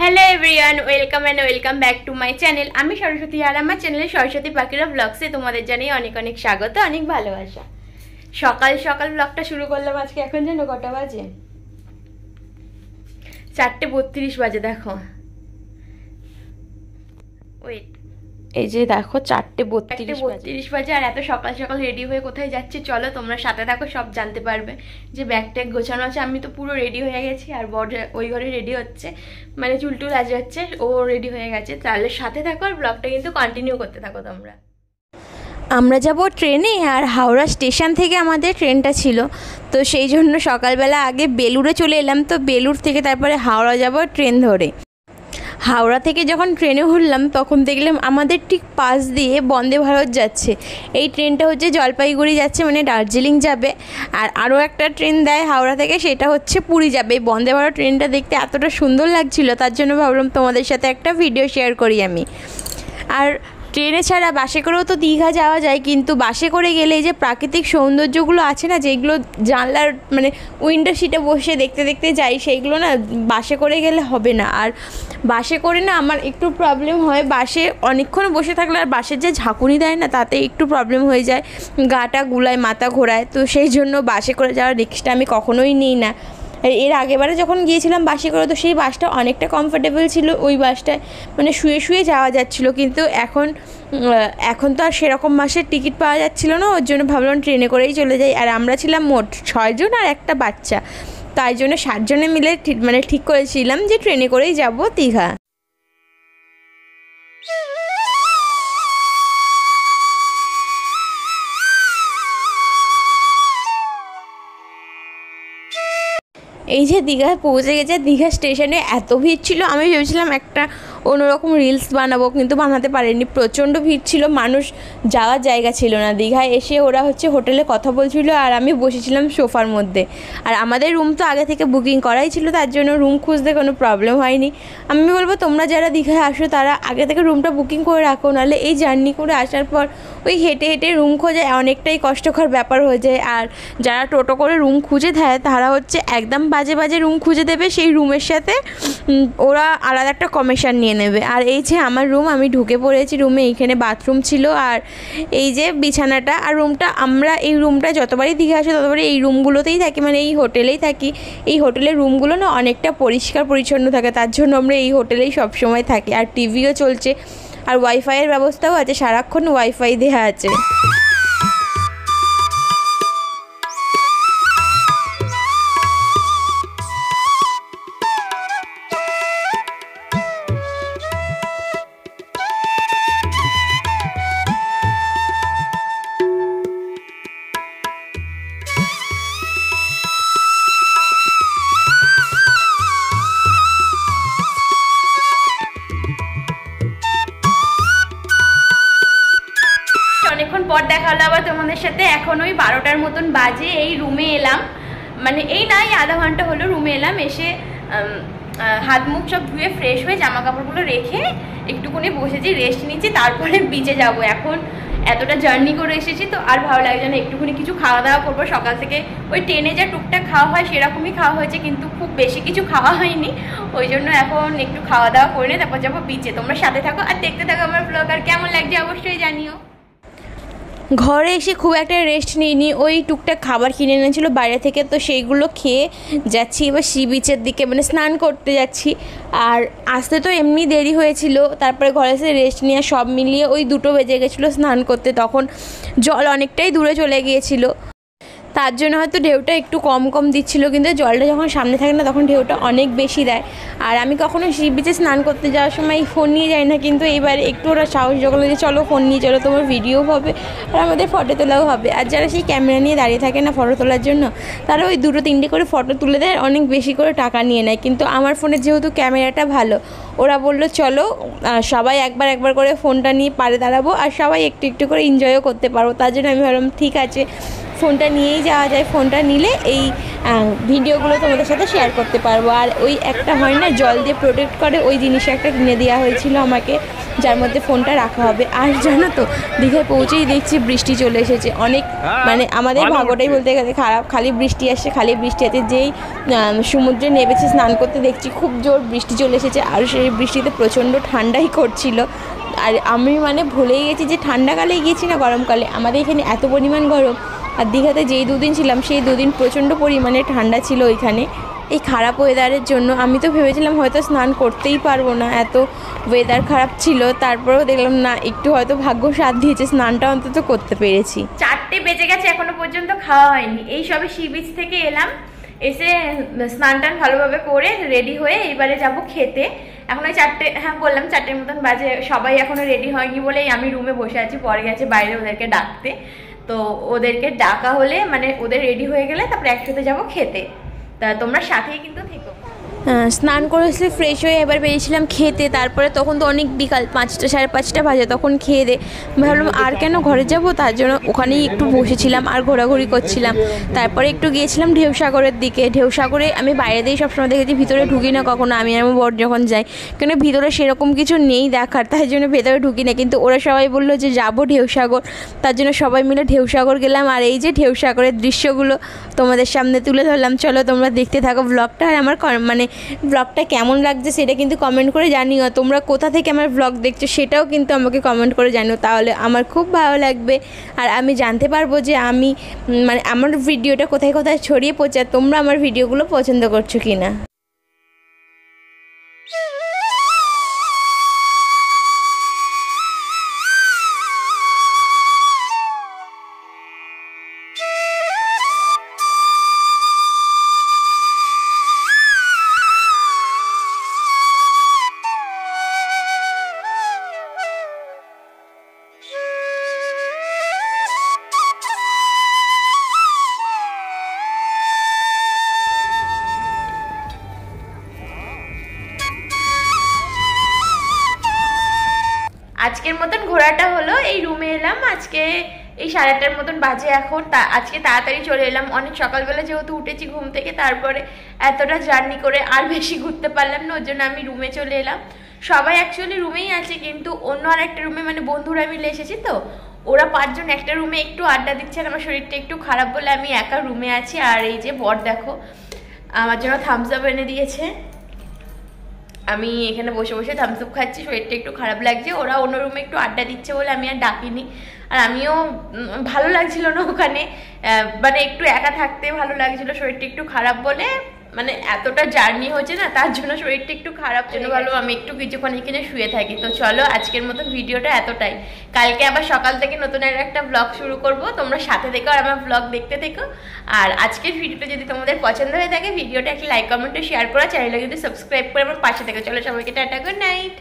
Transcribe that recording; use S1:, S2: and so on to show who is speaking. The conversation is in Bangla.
S1: Hello everyone welcome and welcome back to my channel. आमी सरस्वती और आमार चैनेले सरस्वती पाखिरा ब्लग्से तुम्हादेर जानिए अनेक अनेक स्वागत अनेक भालोबासा। सकाल सकाल ब्लगटा शुरू करलाम आज के एखन जानो कटा बाजे 4:32 बाजे। देखो वेट এই যে দেখো 4:32 বাজে আর এত সকাল সকাল রেডি হয়ে কোথায় যাচ্ছে চলো তোমরা সাথে থাকো, সব জানতে পারবে। যে ব্যাগ ট্যাগ গোছানো আছে, আমি তো পুরো রেডি হয়ে গেছি আর বড় ওই ঘরে রেডি হচ্ছে, মানে চুলটুল আজ হচ্ছে, ও রেডি হয়ে গেছে। তাহলে সাথে থাকো আর ব্লগটা কিন্তু কন্টিনিউ করতে থাকো তোমরা। আমরা যাব ট্রেনে আর হাওড়া স্টেশন থেকে আমাদের ট্রেনটা ছিল, তো সেই জন্য সকালবেলা আগে বেলুড়ে চলে এলাম। তো বেলুড় থেকে তারপরে হাওড়া যাব ট্রেন ধরে। হাওড়া থেকে যখন ট্রেনে উঠলাম তখন দেখলাম আমাদের ঠিক পাশ দিয়ে বন্দে ভারত যাচ্ছে। এই ট্রেনটা হচ্ছে জলপাইগুড়ি যাচ্ছে, মানে দার্জিলিং যাবে। আর আরও একটা ট্রেন দেয় হাওড়া থেকে, সেটা হচ্ছে পুরী যাবে। এই বন্দে ভারত ট্রেনটা দেখতে এতটা সুন্দর লাগছিল, তার জন্য ভাবলাম তোমাদের সাথে একটা ভিডিও শেয়ার করি আমি। আর ট্রেনে ছাড়া বাসে করেও তো দীঘা যাওয়া যায়, কিন্তু বাসে করে গেলে এই যে প্রাকৃতিক সৌন্দর্যগুলো আছে না, যেগুলো জানলার মানে উইন্ডো সিটে বসে দেখতে দেখতে যাই, সেইগুলো না বাসে করে গেলে হবে না। আর বাসে করে না আমার একটু প্রবলেম হয়, বাসে অনেকক্ষণ বসে থাকলে আর বাসের যে ঝাঁকুনি দেয় না, তাতে একটু প্রবলেম হয়ে যায়, গাটা গুলায়, মাথা ঘোরায়। তো সেই জন্য বাসে করে যাওয়ার রিস্কটা আমি কখনোই নিই না। এর আগেবারে যখন গিয়েছিলাম বাসে করে, তো সেই বাসটা অনেকটা কমফোর্টেবল ছিল, ওই বাসটায় মানে শুয়ে শুয়ে যাওয়া যাচ্ছিলো। কিন্তু এখন তো আর সেরকম বাসের টিকিট পাওয়া যাচ্ছিলো না, ওর জন্য ভাবলাম ট্রেনে করেই চলে যাই। আর আমরা ছিলাম মোট 6 জন আর একটা বাচ্চা, তাই জন্য 7 জনে মিলে মানে ঠিক করেছিলাম যে ট্রেনে করেই যাব দীঘা। এই যে দীঘা পৌঁছে গেছে, দীঘা স্টেশনে এত ভিড় ছিল, আমি ভেবেছিলাম একটা অন্যরকম রিলস বানাবো, কিন্তু বানাতে পারিনি। প্রচণ্ড ভিড় ছিল, মানুষ যাওয়ার জায়গা ছিল না। দীঘায় এসে ওরা হচ্ছে হোটেলে কথা বলছিল আর আমি বসেছিলাম সোফার মধ্যে। আর আমাদের রুম তো আগে থেকে বুকিং করাই ছিল, তার জন্য রুম খুঁজতে কোনো প্রবলেম হয়নি। আমি বলবো তোমরা যারা দীঘায় আসো তারা আগে থেকে রুমটা বুকিং করে রাখো, নাহলে এই জার্নি করে আসার পর ওই হেঁটে হেঁটে রুম খোঁজা অনেকটাই কষ্টকর ব্যাপার হয়ে যায়। আর যারা টোটো করে রুম খুঁজে দেয় তারা হচ্ছে একদম বাজে বাজে রুম খুঁজে দেবে, সেই রুমের সাথে ওরা আলাদা একটা কমিশন নিয়ে নেবে। আর এই যে আমার রুম, আমি ঢুকে পড়েছি রুমে। এইখানে বাথরুম ছিল আর এই যে বিছানাটা। আর রুমটা আমরা এই রুমটা যতবারই দীঘা আসে ততবারই এই রুমগুলোতেই থাকি, মানে এই হোটেলেই থাকি। এই হোটেলের রুমগুলো না অনেকটা পরিষ্কার পরিচ্ছন্ন থাকে, তার জন্য আমরা এই হোটেলেই সবসময় থাকি। আর টিভিও চলছে আর ওয়াইফাইয়ের ব্যবস্থাও আছে, সারাক্ষণ ওয়াইফাই দেওয়া আছে। অনেকক্ষণ পর দেখা হলো আবার তোমাদের সাথে। এখন ওই 12টার মতন বাজে। এই রুমে এলাম, মানে এই নাই আধা ঘন্টা হলো রুমে এলাম। এসে হাত মুখ সব ধুয়ে ফ্রেশ হয়ে জামা কাপড়গুলো রেখে একটুখানি বসেছি, রেস্ট নিচ্ছি, তারপরে বিচে যাব। এখন এতটা জার্নি করে এসেছি তো আর ভালো লাগছে না, একটুখানি কিছু খাওয়া দাওয়া করবো। সকাল থেকে ওই ট্রেনে যা টুকটাক খাওয়া হয় সেরকমই খাওয়া হয়েছে, কিন্তু খুব বেশি কিছু খাওয়া হয়নি। ওই জন্য এখন একটু খাওয়া দাওয়া করে নিয়ে তারপর যাবো বিচে। তোমরা সাথে থাকো আর দেখতে থাকো আমার ব্লগ। আর কেমন লাগছে অবশ্যই জানিও। ঘরে এসে খুব একটা রেস্ট নিইনি, ওই টুকটাক খাবার কিনে এনেছিল বাইরে থেকে, তো সেইগুলো খেয়ে যাচ্ছি এবার সি বিচের দিকে, মানে স্নান করতে যাচ্ছি। আর আসতে তো এমনি দেরি হয়েছিল, তারপরে ঘরে এসে রেস্ট নিয়ে সব মিলিয়ে ওই 2টো বেজে গেছিলো স্নান করতে। তখন জল অনেকটাই দূরে চলে গিয়েছিলো, তার জন্য হয়তো ঢেউটা একটু কম কম দিচ্ছিলো, কিন্তু জলটা যখন সামনে থাকে না তখন ঢেউটা অনেক বেশি দেয়। আর আমি কখনো সি বিচে স্নান করতে যাওয়ার সময় ফোন নিয়ে যাই না, কিন্তু এইবার একটু ওরা সাহস জোগালো যে চলো ফোন নিয়ে চলো, তোমার ভিডিও হবে আর আমাদের ফটো তোলাও হবে। আর যারা সেই ক্যামেরা নিয়ে দাঁড়িয়ে থাকে না ফটো তোলার জন্য, তারা ওই 2-3টে করে ফটো তুলে দেয়, অনেক বেশি করে টাকা নিয়ে নেয়। কিন্তু আমার ফোনে যেহেতু ক্যামেরাটা ভালো, ওরা বললো চলো সবাই একবার করে ফোনটা নিয়ে পাড়ে দাঁড়াবো আর সবাই একটু একটু করে এনজয়ও করতে পারবো। তার জন্য আমি ভাবলাম ঠিক আছে ফোনটা নিয়েই যাওয়া যায়, ফোনটা নিলে এই ভিডিওগুলো তোমাদের সাথে শেয়ার করতে পারবো। আর ওই একটা হয় না জল দিয়ে প্রোটেক্ট করে, ওই জিনিস একটা কিনে দেওয়া হয়েছিল আমাকে। যার মধ্যে ফোনটা রাখা হবে। আর জানো তো দীঘায় পৌঁছেই দেখছি বৃষ্টি চলে এসেছে অনেক, মানে আমাদের ভাগ্যটাই বলতে গেলে খারাপ, খালি বৃষ্টি আসছে খালি বৃষ্টি আছে। যেই সমুদ্রে নেমেছে স্নান করতে দেখছি খুব জোর বৃষ্টি চলে এসেছে, আর সেই বৃষ্টিতে প্রচণ্ড ঠান্ডাই করছিল। আর আমি মানে ভুলেই গেছি যে ঠান্ডাকালে গিয়েছি না গরমকালে, আমাদের এখানে এত পরিমাণ গরম। আর দীঘাতে যেই দুদিন ছিলাম সেই দুদিন প্রচণ্ড পরিমাণে ঠান্ডা ছিল ওইখানে। এই খারাপ ওয়েদারের জন্য আমি তো ভেবেছিলাম হয়তো স্নান করতেই পারবো না, এত ওয়েদার খারাপ ছিল। তারপরেও দেখলাম না, একটু হয়তো ভাগ্য সাথ দিয়েছে, স্নানটা অন্তত করতে পেরেছি। 4টে বেজে গেছে, এখনো পর্যন্ত খাওয়া হয়নি। এই সবে সি বিচ থেকে এলাম, এসে স্নান টান ভালোভাবে করে রেডি হয়ে এইবারে যাব খেতে। এখন ওই 4টে, হ্যাঁ বললাম 4টের মতন বাজে, সবাই এখনো রেডি হয়নি বলেই আমি রুমে বসে আছি। পরে গেছে বাইরে ওদেরকে ডাকতে, তো ওদেরকে ডাকা হলে মানে ওদের রেডি হয়ে গেলে তারপরে একসাথে যাব খেতে। তা তোমরা সাথেই কিন্তু থেকো। স্নান করে এসে ফ্রেশ হয়ে এবার বেরিয়েছিলাম খেতে। তারপরে তখন তো অনেক বিকাল 5টা 5:30 বাজে, তখন খেয়ে দে ভাবলাম আর কেন ঘরে যাব, তার জন্য ওখানেই একটু বসেছিলাম আর ঘোরাঘুরি করছিলাম। তারপরে একটু গিয়েছিলাম ঢেউসাগরের দিকে। ঢেউসাগরে আমি বাইরে দিয়েই সবসময় দেখেছি, ভিতরে ঢুকি না কখনো, আমি আর আমার বর যখন যাই, কেন ভিতরে সেরকম কিছু নেই দেখার, তাই জন্য ভেতরে ঢুকি না। কিন্তু ওরা সবাই বললো যে যাবো ঢেউসাগর, তার জন্য সবাই মিলে ঢেউসাগর গেলাম। আর এই যে ঢেউসাগরের দৃশ্যগুলো তোমাদের সামনে তুলে ধরলাম, চলো তোমরা দেখতে থাকো ব্লগটা। আর আমার মানে ব্লগটা কেমন লাগছে সেটা কিন্তু কমেন্ট করে জানিও। তোমরা কোথা থেকে আমার ব্লগ দেখছো সেটাও কিন্তু আমাকে কমেন্ট করে জানিও, তাহলে আমার খুব ভালো লাগবে। আর আমি জানতে পারবো যে আমি মানে আমার ভিডিওটা কোথায় কোথায় ছড়িয়ে পড়ছে, তোমরা আমার ভিডিওগুলো পছন্দ করছো কি না। আজকের মতন ঘোরাটা হলো, এই রুমে এলাম আজকে এই 8:30 মতন বাজে এখন। আজকে তাড়াতাড়ি চলে এলাম, অনেক সকালবেলা যেহেতু উঠেছি ঘুম থেকে, তারপরে এতটা জার্নি করে আর বেশি ঘুরতে পারলাম না, ওর জন্য আমি রুমে চলে এলাম। সবাই অ্যাকচুয়ালি রুমেই আছে, কিন্তু অন্য আর একটা রুমে মানে বন্ধুরা মিলে এসেছি, তো ওরা 5 জন একটা রুমে একটু আড্ডা দিচ্ছে। আর আমার শরীরটা একটু খারাপ বলে আমি একা রুমে আছি। আর এই যে বর দেখো আমার জন্য থামস আপ এনে দিয়েছে, আমি এখানে বসে বসে থামস আপ খাচ্ছি, শরীরটা একটু খারাপ লাগছে। ওরা অন্য রুমে একটু আড্ডা দিচ্ছে বলে আমি আর ডাকিনি। আর আমিও ভালো লাগছিল না ওখানে, মানে একটু একা থাকতে ভালো লাগছিল, শরীরটা একটু খারাপ বলে, মানে এতটা জার্নি হচ্ছে না তার জন্য শরীরটা একটু খারাপ জন্য ভালো আমি একটু কিছুক্ষণ এখানে শুয়ে থাকি। তো চলো আজকের মতন ভিডিওটা এতটাই, কালকে আবার সকাল থেকে নতুন একটা ব্লগ শুরু করব, তোমরা সাথে থেকো আর আমার ব্লগ দেখতে থেকো। আর আজকের ভিডিওটা যদি তোমাদের পছন্দ হয়ে থাকে ভিডিওটা একটা লাইক কমেন্ট শেয়ার করা, চ্যানেলটা যদি সাবস্ক্রাইব করে আমার পাশে থেকো। চলো সবাইকে টাটা, গুড নাইট।